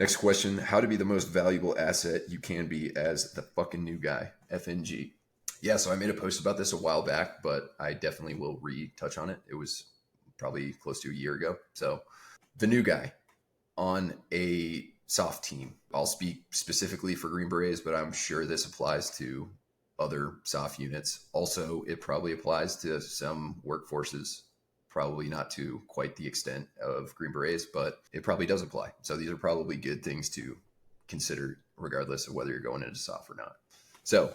Next question, how to be the most valuable asset you can be as the fucking new guy, FNG. Yeah, so I made a post about this a while back, but I definitely will retouch on it. It was probably close to a year ago. So the new guy on a soft team. I'll speak specifically for Green Berets, but I'm sure this applies to other soft units. Also, it probably applies to some workforces, probably not to quite the extent of Green Berets, but it probably does apply. So these are probably good things to consider regardless of whether you're going into soft or not. So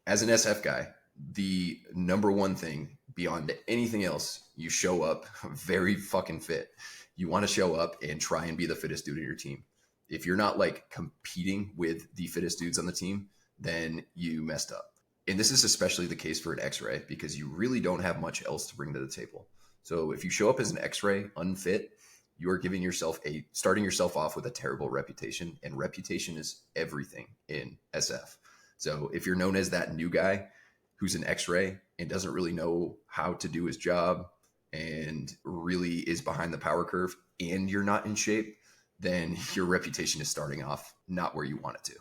as an SF guy, the number one thing beyond anything else, you show up very fucking fit. You want to show up and try and be the fittest dude in your team. If you're not like competing with the fittest dudes on the team, then you messed up. And this is especially the case for an X-ray because you really don't have much else to bring to the table. So if you show up as an X-ray unfit, you are giving yourself starting yourself off with a terrible reputation, and reputation is everything in SF. So if you're known as that new guy who's an X-ray and doesn't really know how to do his job and really is behind the power curve and you're not in shape, then your reputation is starting off not where you want it to.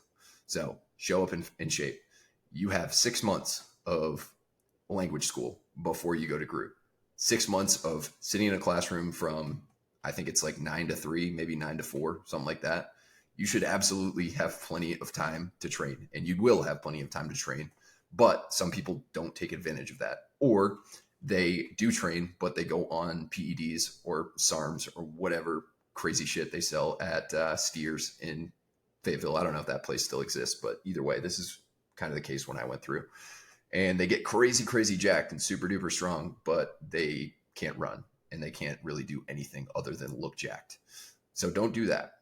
So show up in shape. You have 6 months of language school before you go to group. 6 months of sitting in a classroom from, I think it's like 9 to 3, maybe 9 to 4, something like that. You should absolutely have plenty of time to train, and you will have plenty of time to train. But some people don't take advantage of that, or they do train, but they go on PEDs or SARMs or whatever crazy shit they sell at Steers in Fayetteville. I don't know if that place still exists, but either way, this is kind of the case when I went through. And they get crazy, crazy jacked and super duper strong, but they can't run and they can't really do anything other than look jacked. So don't do that.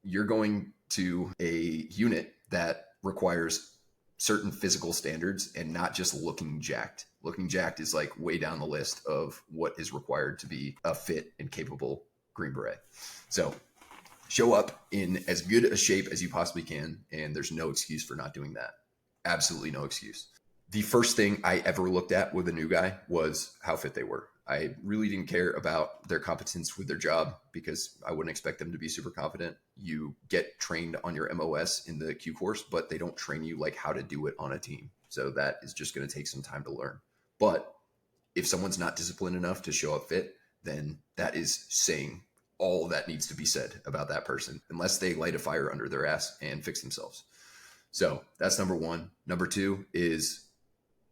You're going to a unit that requires certain physical standards and not just looking jacked. Looking jacked is like way down the list of what is required to be a fit and capable Green Beret. So show up in as good a shape as you possibly can, and there's no excuse for not doing that. Absolutely no excuse. The first thing I ever looked at with a new guy was how fit they were. I really didn't care about their competence with their job because I wouldn't expect them to be super confident. You get trained on your MOS in the Q course, but they don't train you like how to do it on a team. So that is just going to take some time to learn. But if someone's not disciplined enough to show up fit, then that is saying all that needs to be said about that person, unless they light a fire under their ass and fix themselves. So that's number one. Number two is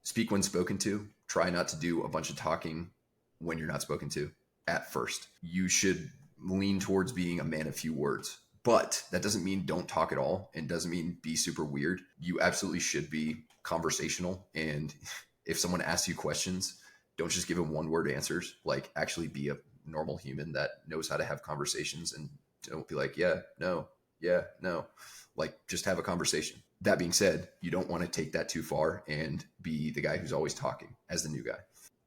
speak when spoken to. Try not to do a bunch of talking when you're not spoken to at first. You should lean towards being a man of few words, but that doesn't mean don't talk at all and doesn't mean be super weird. You absolutely should be conversational. And if someone asks you questions, don't just give them one word answers. Like actually be a normal human that knows how to have conversations and don't be like, yeah, no. Like just have a conversation. That being said, you don't want to take that too far and be the guy who's always talking as the new guy.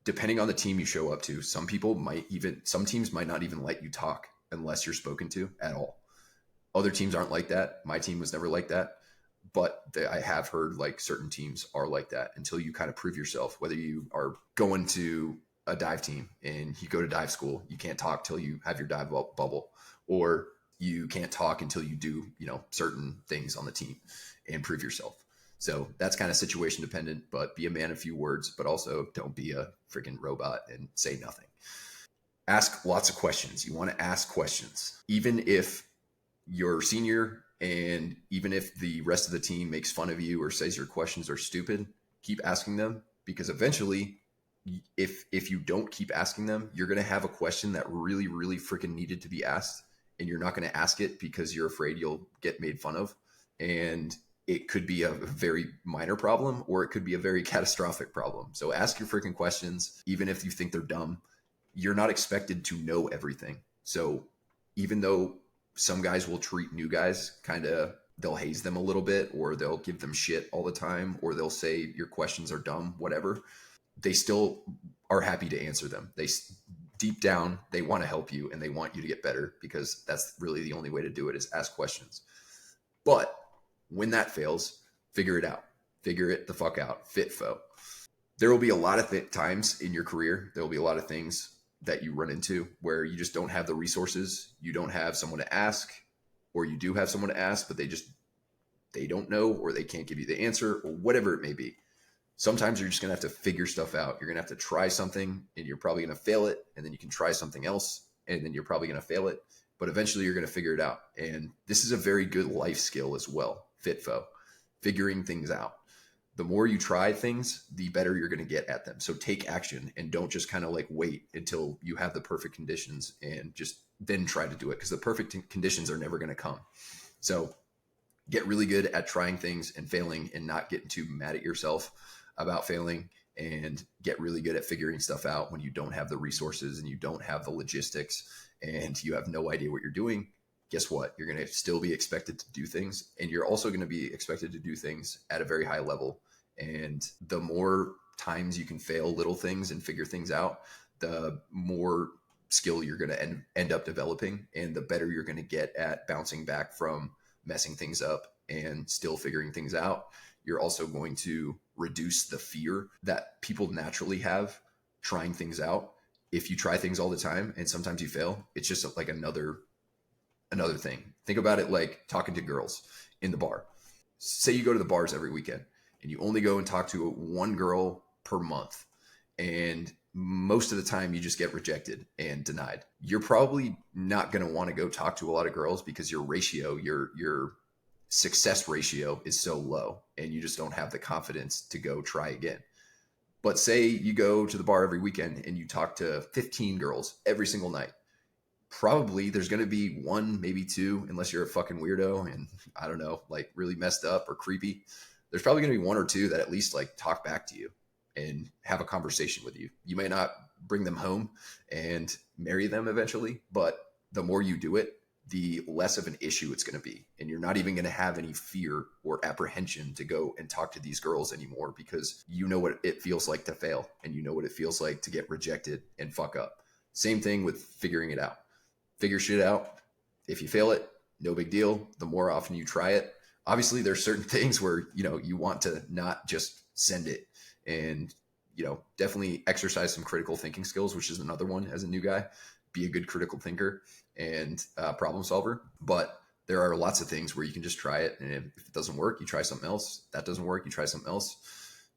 Depending on the team you show up to, some teams might not even let you talk unless you're spoken to at all. Other teams aren't like that. My team was never like that, but I have heard like certain teams are like that until you kind of prove yourself. Whether you are going to a dive team and you go to dive school, you can't talk till you have your dive bubble, or you can't talk until you do, certain things on the team and prove yourself. So that's kind of situation dependent, but be a man of few words, but also don't be a freaking robot and say nothing. Ask lots of questions. You want to ask questions. Even if you're senior and even if the rest of the team makes fun of you or says your questions are stupid, keep asking them, because eventually if you don't keep asking them, you're going to have a question that really, really freaking needed to be asked. And you're not going to ask it because you're afraid you'll get made fun of. And it could be a very minor problem or it could be a very catastrophic problem. So ask your freaking questions, even if you think they're dumb. You're not expected to know everything. So even though some guys will treat new guys they'll haze them a little bit, or they'll give them shit all the time, or they'll say your questions are dumb, whatever, they still are happy to answer them. Deep down, they want to help you and they want you to get better, because that's really the only way to do it, is ask questions. But when that fails, figure it out. Figure it the fuck out. FITFO. There will be a lot of times in your career, there will be a lot of things that you run into where you just don't have the resources. You don't have someone to ask. or you do have someone to ask, but they don't know, or they can't give you the answer, or whatever it may be. Sometimes you're just going to have to figure stuff out. You're going to have to try something and you're probably going to fail it. And then you can try something else and then you're probably going to fail it. But eventually you're going to figure it out. And this is a very good life skill as well. FITFO, figuring things out. The more you try things, the better you're going to get at them. So take action and don't just kind of like wait until you have the perfect conditions and just then try to do it, because the perfect conditions are never going to come. So get really good at trying things and failing and not getting too mad at yourself about failing, and get really good at figuring stuff out when you don't have the resources and you don't have the logistics and you have no idea what you're doing. Guess what? You're going to still be expected to do things, and you're also going to be expected to do things at a very high level. And the more times you can fail little things and figure things out, the more skill you're going to end up developing, and the better you're going to get at bouncing back from messing things up and still figuring things out. You're also going to reduce the fear that people naturally have trying things out. If you try things all the time and sometimes you fail, it's just like another thing. Think about it like talking to girls in the bar. Say you go to the bars every weekend and you only go and talk to one girl per month, and most of the time you just get rejected and denied. You're probably not going to want to go talk to a lot of girls because your ratio, your success ratio is so low, and you just don't have the confidence to go try again. But say you go to the bar every weekend and you talk to 15 girls every single night. Probably there's going to be one, maybe two, unless you're a fucking weirdo and I don't know, like really messed up or creepy. There's probably going to be one or two that at least like talk back to you and have a conversation with you. You may not bring them home and marry them eventually, but the more you do it, the less of an issue it's going to be. And you're not even going to have any fear or apprehension to go and talk to these girls anymore, because you know what it feels like to fail, and you know what it feels like to get rejected and fuck up. Same thing with figuring it out. Figure shit out. If you fail it, no big deal. The more often you try it, obviously there's certain things where, you want to not just send it, and, definitely exercise some critical thinking skills, which is another one as a new guy. Be a good critical thinker and problem solver. But there are lots of things where you can just try it. And if it doesn't work, you try something else. That doesn't work, you try something else.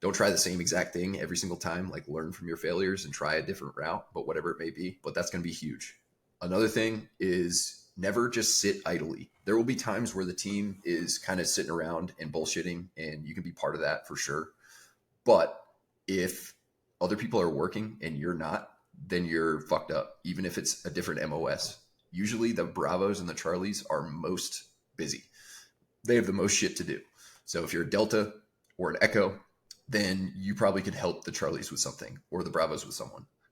Don't try the same exact thing every single time. Like, learn from your failures and try a different route, but whatever it may be. But that's going to be huge. Another thing is never just sit idly. There will be times where the team is kind of sitting around and bullshitting, and you can be part of that for sure. But if other people are working and you're not, then you're fucked up, even if it's a different MOS. Usually the Bravos and the Charlies are most busy. They have the most shit to do. So if you're a Delta or an Echo, then you probably could help the Charlies with something, or the Bravos with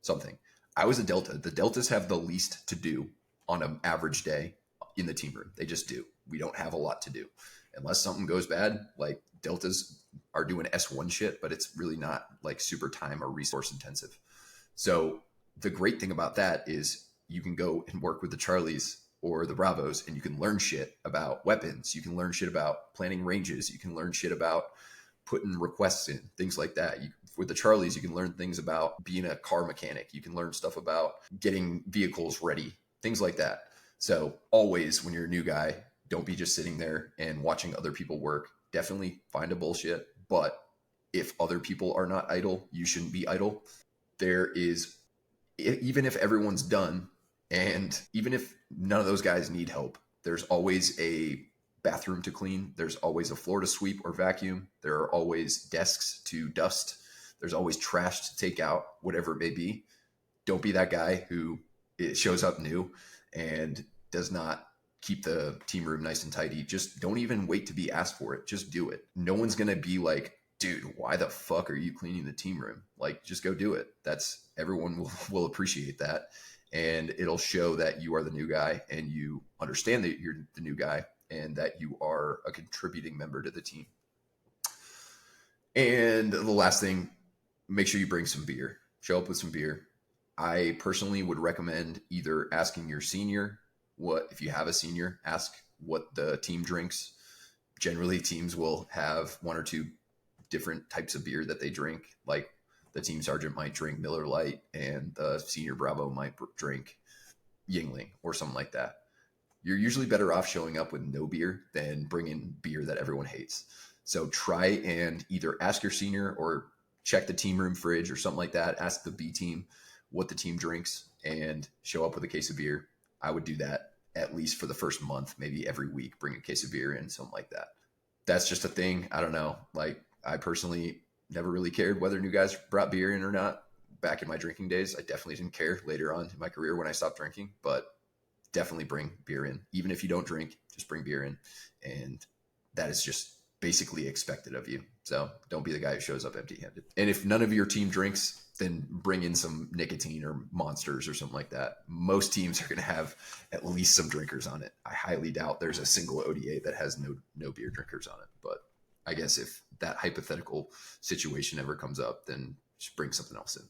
something. I was a Delta. The Deltas have the least to do on an average day in the team room. They just do. We don't have a lot to do. Unless something goes bad, like Deltas are doing S1 shit, but it's really not like super time or resource intensive. So the great thing about that is you can go and work with the Charlies or the Bravos, and you can learn shit about weapons. You can learn shit about planning ranges. You can learn shit about putting requests in, things like that. With the Charlies, you can learn things about being a car mechanic. You can learn stuff about getting vehicles ready, things like that. So always, when you're a new guy, don't be just sitting there and watching other people work. Definitely find a bullshit. But if other people are not idle, you shouldn't be idle. There is, even if everyone's done, and even if none of those guys need help, there's always a bathroom to clean. There's always a floor to sweep or vacuum. There are always desks to dust. There's always trash to take out, whatever it may be. Don't be that guy who shows up new and does not keep the team room nice and tidy. Just don't even wait to be asked for it. Just do it. No one's going to be like, dude, why the fuck are you cleaning the team room? Like, just go do it. Everyone will appreciate that. And it'll show that you are the new guy and you understand that you're the new guy and that you are a contributing member to the team. And the last thing, make sure you bring some beer. Show up with some beer. I personally would recommend either asking your senior if you have a senior, ask what the team drinks. Generally, teams will have one or two different types of beer that they drink. Like, the team sergeant might drink Miller Lite and the senior Bravo might drink Yingling or something like that. You're usually better off showing up with no beer than bringing beer that everyone hates. So try and either ask your senior or check the team room fridge or something like that. Ask the B team what the team drinks and show up with a case of beer. I would do that at least for the first month, maybe every week, bring a case of beer in, something like that. That's just a thing. I don't know. Like, I personally never really cared whether new guys brought beer in or not. Back in my drinking days, I definitely didn't care later on in my career when I stopped drinking, but definitely bring beer in. Even if you don't drink, just bring beer in. And that is just basically expected of you. So don't be the guy who shows up empty handed. And if none of your team drinks, then bring in some nicotine or monsters or something like that. Most teams are going to have at least some drinkers on it. I highly doubt there's a single ODA that has no beer drinkers on it. But I guess if that hypothetical situation ever comes up, then just bring something else in.